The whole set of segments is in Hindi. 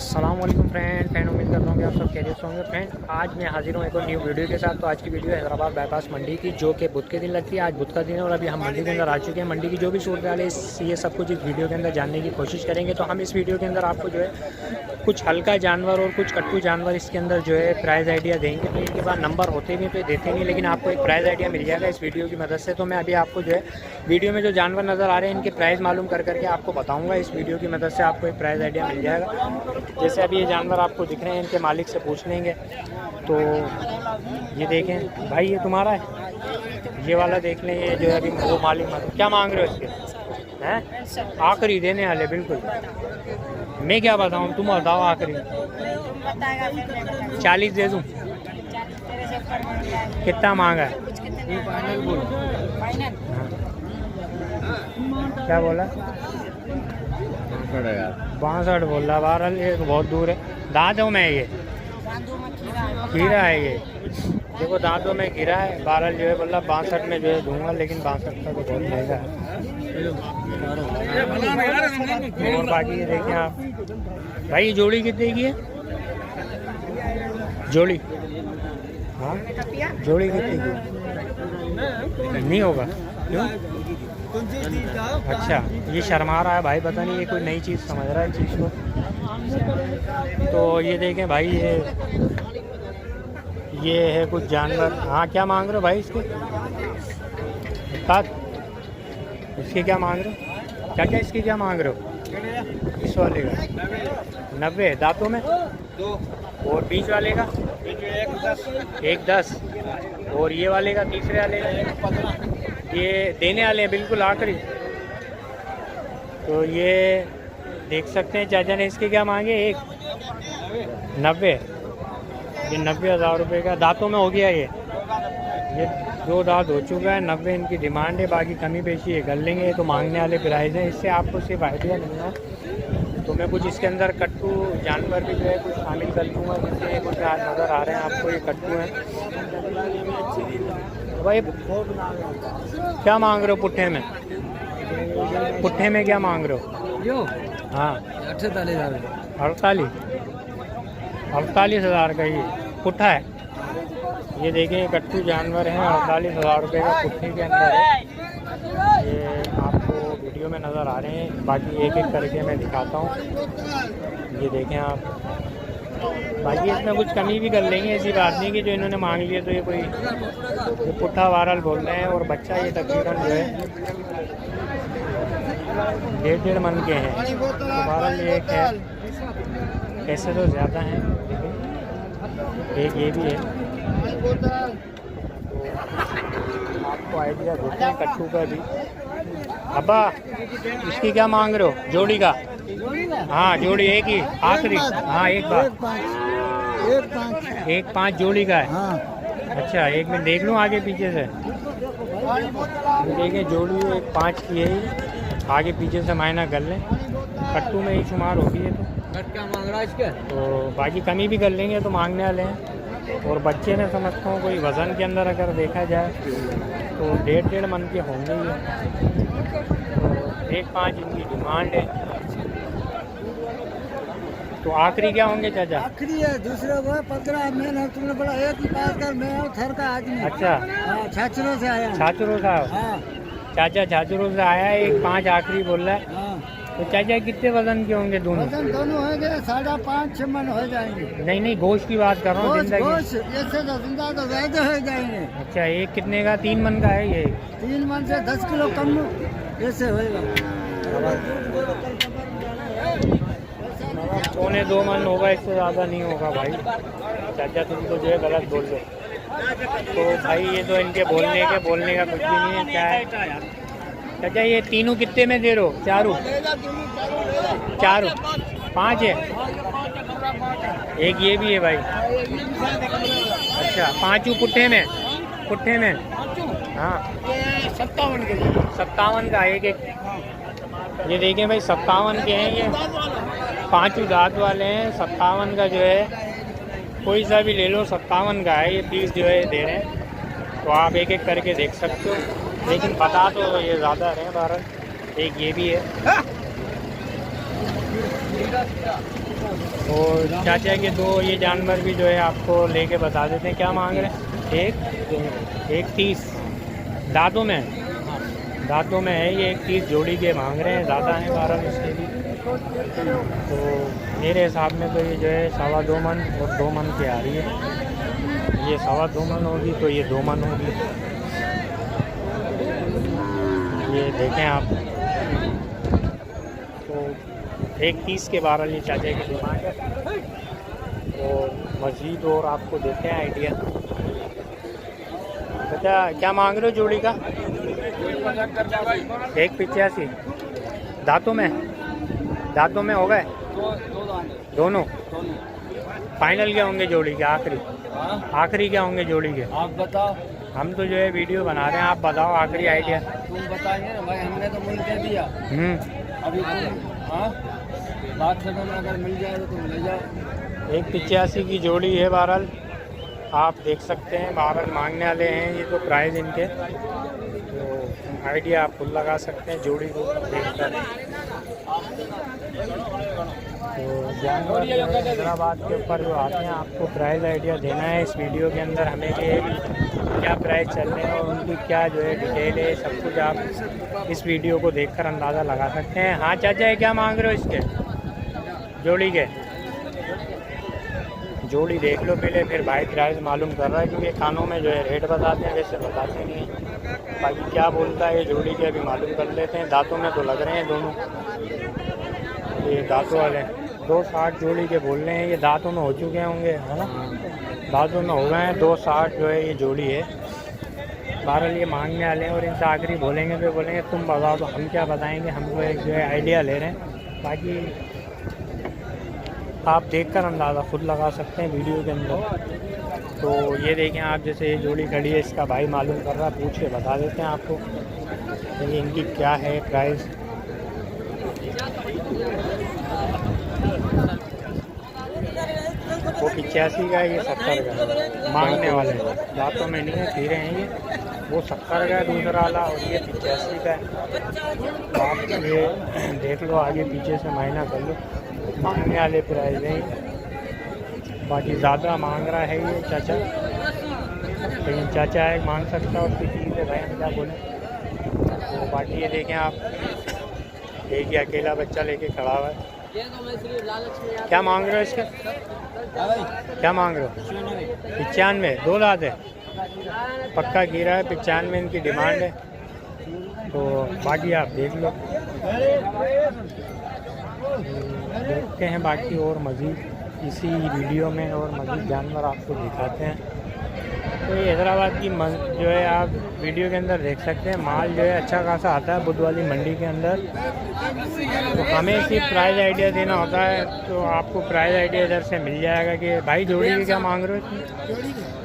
अस्सलाम वालेकुम फ्रेंड उम्मीद करता हूँ कि आप सब खैरियत से होंगे। फ्रेंड आज मैं हाजिर हूँ एक और न्यू वीडियो के साथ। तो आज की वीडियो हैदराबाद बाईपास मंडी की, जो कि बुध के दिन लगती है। आज बुध का दिन है और अभी हम मंडी के अंदर आ चुके हैं। मंडी की जो भी सूरत हाल है ये सब कुछ इस वीडियो के अंदर जानने की कोशिश करेंगे। तो हम इस वीडियो के अंदर आपको जो है कुछ हल्का जानवर और कुछ कट्टू जानवर इसके अंदर जो है प्राइस आइडिया देंगे। तो इनके पास नंबर होते भी तो देते नहीं, लेकिन आपको एक प्राइस आइडिया मिल जाएगा इस वीडियो की मदद से। तो मैं अभी आपको जो है वीडियो में जो जानवर नज़र आ रहे हैं इनके प्राइस मालूम करके आपको बताऊँगा। इस वीडियो की मदद से आपको एक प्राइस आइडिया मिल जाएगा। जैसे अभी ये जानवर आपको दिख रहे हैं, इनके मालिक से पूछ लेंगे। तो ये देखें भाई, ये तुम्हारा है, ये वाला देख लें। ये जो है अभी वो मालिक क्या मांग रहे हो इसके हैं? आखिरी देने वाले बिल्कुल। मैं क्या बताऊँ, तुम बताओ आखिरी 40 दे दूँ? कितना मांगा है? क्या बोला? 62 बोल रहा। बहरहाल ये बहुत दूर है। दांतों में है ये, खीरा है ये, देखो दांतों में खीरा है। बहरहाल जो है बोला 62 में जो है दूंगा, लेकिन 62 का तो बहुत महंगा है। और बाकी ये देखें आप भाई, ये जोड़ी कितने की है? जोड़ी, हाँ जोड़ी कितने की? नहीं होगा क्यों? अच्छा, ये शर्मा रहा है भाई, पता नहीं ये कोई नई चीज़ समझ रहा है इस चीज़ को। तो ये देखें भाई, ये है कुछ जानवर। हाँ क्या मांग रहे हो भाई इसके? इसके क्या मांग रहे हो? क्या इसके क्या मांग रहे हो? इस वाले का 90 दांतों में, और बीच वाले का 110, और ये वाले का तीसरे वाले का ये देने वाले हैं बिल्कुल आखिरी। तो ये देख सकते हैं चाचा ने इसके क्या मांगे, 90, ये 90,000 रुपये का। दांतों में हो गया ये 2 दांत हो चुका है। 90 इनकी डिमांड है, बाकी कमी पेशी ये कर लेंगे। तो मांगने वाले प्राइस हैं, इससे आपको सिर्फ आइडिया नहीं है। तो मैं कुछ इसके अंदर कट्टू जानवर भी जो है कुछ शामिल कर लूँगा। जैसे कुछ नज़र आ रहे हैं आपको, ये कट्टू हैं भाई। क्या मांग रहे हो पुट्ठे में? पुट्ठे में क्या मांग रहे हो? हाँ 48,000 का ये पुट्ठा है। ये देखें कट्टू जानवर हैं, 48,000 रुपये का पुट्ठे के अंदर है। ये आपको वीडियो में नज़र आ रहे हैं, बाकी एक एक करके मैं दिखाता हूँ। ये देखें आप, बाकी इसमें कुछ कमी भी कर लेंगे, ऐसी बात नहीं कि जो इन्होंने मांग लिया तो ये कोई पुट्ठा वारल बोल रहे हैं। और बच्चा ये तकरीबन जो है 1.5 मन के हैं। तो बहरहाल ये एक है, पैसे तो ज़्यादा हैं लेकिन एक ये भी है। तो आपको आइडिया देते हैं कट्टू का भी। अब्बा इसकी क्या मांग रहे हो? जोड़ी का? हाँ जोड़ी एक ही आखिरी। हाँ एक बार 1.5 जोड़ी का है। हाँ। अच्छा एक मिनट देख लूँ आगे पीछे से। देखें जोड़ी 1.5 की है, आगे पीछे से मायना कर लें। कट्टू में ही शुमार होगी है। तो मांग रहा है इसके? तो बाकी कमी भी कर लेंगे, तो मांगने वाले हैं। और बच्चे ने समझता हूँ कोई वज़न के अंदर अगर देखा जाए तो 1.5 मन के होंगे ही। तो 1.5 इनकी डिमांड है। तो आखिरी क्या होंगे चाचा? आखिरी है दूसरे वो 15 में तुमने बोला एक ही बात कर, मैं थर का आदमी। अच्छा छाछरों से आया। छाछरों से? हाँ चाचा छाछरों से आया है। 1.5 आखिरी बोल रहा है। हाँ। तो चाचा कितने वजन के होंगे दोनों? वजन दोनों होंगे 5.5-6 मन हो जाएंगे। नहीं गोश्त की बात कर रहा हूँ। जिंदा तो वैसे हो जाएंगे। अच्छा एक कितने का? 3 मन का है ये? 3 मन से 10 किलो कम ऐसे होएगा। 1.25-2 मन होगा, इससे ज़्यादा नहीं होगा भाई। चाचा तुम तो जो है गलत बोल रहे हो। तो भाई ये तो इनके बोलने का कुछ भी नहीं है। क्या है चाचा ये तीनों कितने में दे रहे हो? चारों 5 है। एक ये भी है भाई। अच्छा 5 पुट्ठे में? हाँ 57 का एक। ये देखें भाई 57 के हैं ये, 5 दांत वाले हैं। 57 का जो है कोई सा भी ले लो, 57 का है ये पीस जो है दे रहे हैं। तो आप एक एक करके देख सकते हो, लेकिन बता तो ये ज़्यादा रहे हैं। बहरहाल एक ये भी है। और चाचा के दो ये जानवर भी जो है आपको लेके बता देते हैं क्या मांग रहे हैं। एक 30 दांतों में है ये 1 30 जोड़ी के मांग रहे हैं, ज़्यादा हैं 12 इसके भी। तो मेरे हिसाब में तो ये जो है 2.25 मन और 2 मन की आ रही है। ये 2.25 मन होगी तो ये 2 मन होगी। ये देखें आप, तो 1 30 के 12 ये चाचा की डिमांड है। और मज़ीद और आपको देते हैं आइडिया। अच्छा क्या मांग रहे हो जोड़ी का? 1.85 दांतों में हो गए दोनों। फाइनल क्या होंगे जोड़ी के? आखिरी क्या होंगे जोड़ी के? आप बताओ। हम तो जो है वीडियो बना रहे हैं, आप बताओ आखिरी आइडिया। तुम बताइए ना भाई, हमने तो मुझे दे दिया। अभी तुम बात में अगर मिल जाए तो तुम ले जाओ। 1.85 की जोड़ी है। बहरहाल आप देख सकते हैं, बहरहाल मांगने वाले हैं ये तो प्राइस इनके, तो आइडिया आप खुद लगा सकते हैं जोड़ी को देखकर। तो जानवर हैदराबाद के ऊपर जो आते हैं आपको प्राइस आइडिया देना है इस वीडियो के अंदर हमें कि क्या प्राइस चल रहे हैं और उनकी क्या जो है डिटेल है, सब कुछ आप इस वीडियो को देखकर अंदाज़ा लगा सकते हैं। हाँ चाचा ये क्या मांग रहे हो इसके जोड़ी के? जोड़ी देख लो पहले, फिर भाई प्राइस मालूम कर रहा है, क्योंकि खानों में जो है रेट बताते हैं, वैसे बताते नहीं हैं। बाकी क्या बोलता है ये जोड़ी के अभी मालूम कर लेते हैं। दांतों में तो लग रहे हैं दोनों, ये दांतों वाले 2.60 जोड़ी के बोल रहे हैं। ये दांतों में हो चुके होंगे, है ना? दांतों में हो गए हैं। 2.60 जो है ये जोड़ी है। बहरहाल ये मांगने वाले हैं और इनसे आखिरी बोलेंगे तो बोलेंगे तुम बताओ, तो हम क्या बताएंगे, हमको एक जो है आइडिया ले रहे हैं। बाकी आप देखकर अंदाज़ा खुद लगा सकते हैं वीडियो के अंदर। तो ये देखें आप, जैसे ये जोड़ी खड़ी है, इसका भाई मालूम कर रहा है, पूछ के बता देते हैं आपको कि इनकी क्या है प्राइस। वो 85 का है, ये 70 का मांगने वाले हैं। दांतों में नहीं है, खीरे हैं ये। वो 70 का है दूसरा वाला, और ये 85 का है। आप ये देख लो, आगे पीछे से मायना कर लो, मांगने वाले प्राइस हैं। बाकी ज़्यादा मांग रहा है ये चाचा, लेकिन चाचा है मांग सकता है, उसकी चीज़ है भाई, हम क्या बोलें। तो बाकी ये देखें आप, एक ही अकेला बच्चा लेके खड़ा हुआ है। क्या मांग रहे हो इसके? क्या मांग रहे हो? 95, 2 दांत है, पक्का गिरा है। 95 इनकी डिमांड है। तो बाकी आप देख लो, देखते हैं बाकी और मज़ीद इसी वीडियो में और मज़ीद जानवर आपको दिखाते हैं। तो ये हैदराबाद की जो है आप वीडियो के अंदर देख सकते हैं, माल जो है अच्छा खासा आता है बुध वाली मंडी के अंदर। तो हमें सिर्फ प्राइस आइडिया देना होता है, तो आपको प्राइस आइडिया इधर से मिल जाएगा कि भाई जोड़ी के क्या मांग रहे हो?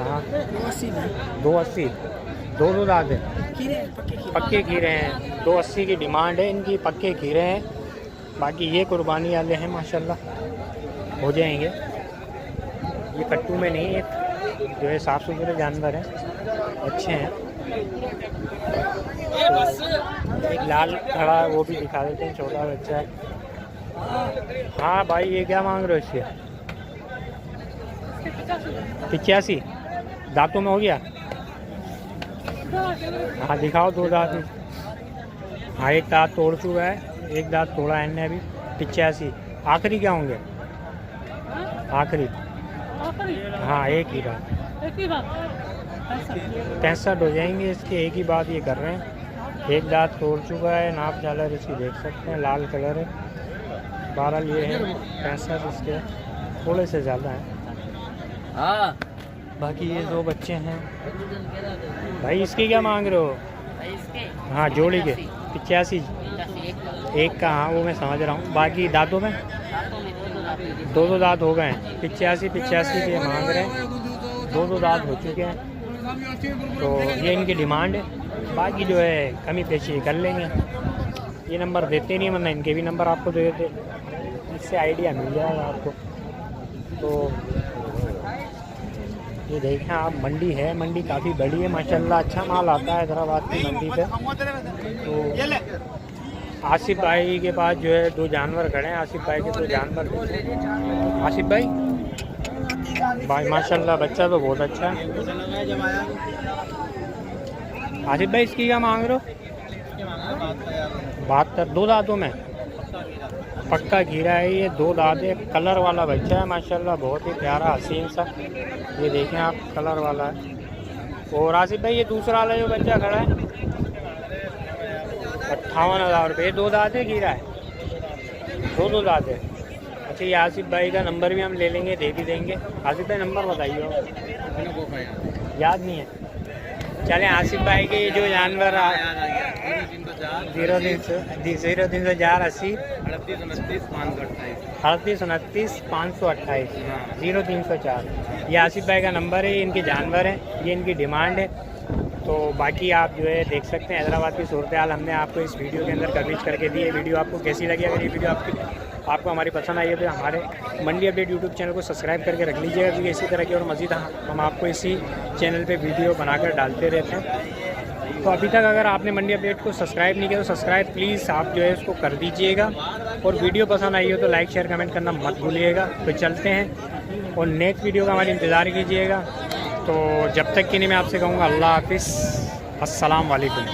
हाँ 280, 2 दांत है, पक्के खीरे हैं। 280 की डिमांड है इनकी, पक्के खीरे हैं। बाकी ये कुर्बानी वाले हैं, माशाल्लाह हो जाएंगे। ये कट्टू में नहीं है, जो है साफ़ सुथरे जानवर हैं, अच्छे हैं। तो एक लाल खड़ा है, वो भी दिखा देते हैं, छोटा बच्चा है। हाँ भाई ये क्या मांग रहे हो इसके? 85 दांतों में हो गया? हाँ दिखाओ, 2 दांत। हाँ एक दांत तोड़ चुका है, एक दांत तोड़ा है इनने अभी। 85 आखिरी क्या होंगे? आखिरी हाँ एक ही बात, 65 हो जाएंगे इसके, एक ही बात ये कर रहे हैं। एक दांत तोड़ चुका है, नाप झालर इसकी देख सकते हैं, लाल कलर है। 12 ये है, 65 इसके थोड़े से ज़्यादा हैं। हाँ बाकी ये 2 बच्चे हैं। भाई इसके क्या मांग रहे हो? हाँ जोड़ी के 85 एक का, हाँ वो मैं समझ रहा हूँ। बाकी दांतों में 2 दांत हो गए हैं। 85 के मांग रहे हैं, 2 दांत हो चुके हैं। तो ये इनकी डिमांड है। बाकी जो है कमी पेशी कर लेंगे। ये नंबर देते नहीं, वरना इनके भी नंबर आपको दे देते, इससे आइडिया मिल जाएगा आपको। तो ये देखें आप, मंडी है, मंडी काफ़ी बड़ी है माशाल्लाह, अच्छा माल आता है हैदराबाद की मंडी पे। तो आसिफ भाई के पास जो है 2 जानवर खड़े हैं, आसिफ भाई के 2 जानवर। आसिफ भाई माशाल्लाह बच्चा तो बहुत अच्छा है। आसिफ भाई इसकी क्या मांग रहे हो? 72। 2 दांतों में पक्का गिरा है ये, 2 दांत है, कलर वाला बच्चा है माशाल्लाह, बहुत ही प्यारा हसीन सा। ये देखें आप, कलर वाला है। और आसिफ भाई ये दूसरा वाला जो बच्चा खड़ा है 58,000 रुपये। 2 दांत है, गिरा है, 2 दांत है। अच्छा ये आसिफ भाई का नंबर भी हम ले लेंगे, दे भी देंगे। आसिफ भाई नंबर बताइए, याद नहीं है। चलें आसिफ भाई के जो जानवर 0304 80 38 528 0304। ये आसिफ भाई का नंबर है, ये इनके जानवर हैं, ये इनकी डिमांड है। तो बाकी आप जो है देख सकते हैं हैदराबाद की सूरत हाल हमने आपको इस वीडियो के अंदर कवरेज करके दी है। वीडियो आपको कैसी लगी? अगर ये वीडियो आपको हमारी पसंद आई है तो हमारे मंडी अपडेट यूट्यूब चैनल को सब्सक्राइब करके रख लीजिएगा, क्योंकि इसी तरह की और मज़ीद हम आपको इसी चैनल पे वीडियो बनाकर डालते रहते हैं। तो अभी तक अगर आपने मंडी अपडेट को सब्सक्राइब नहीं किया तो सब्सक्राइब प्लीज़ आप जो है उसको कर दीजिएगा, और वीडियो पसंद आई हो तो लाइक शेयर कमेंट करना मत भूलिएगा। तो चलते हैं और नेक्स्ट वीडियो का हमारा इंतज़ार कीजिएगा। तो जब तक कि नहीं मैं आपसे कहूँगा अल्लाह हाफिज़, अस्सलाम वालेकुम।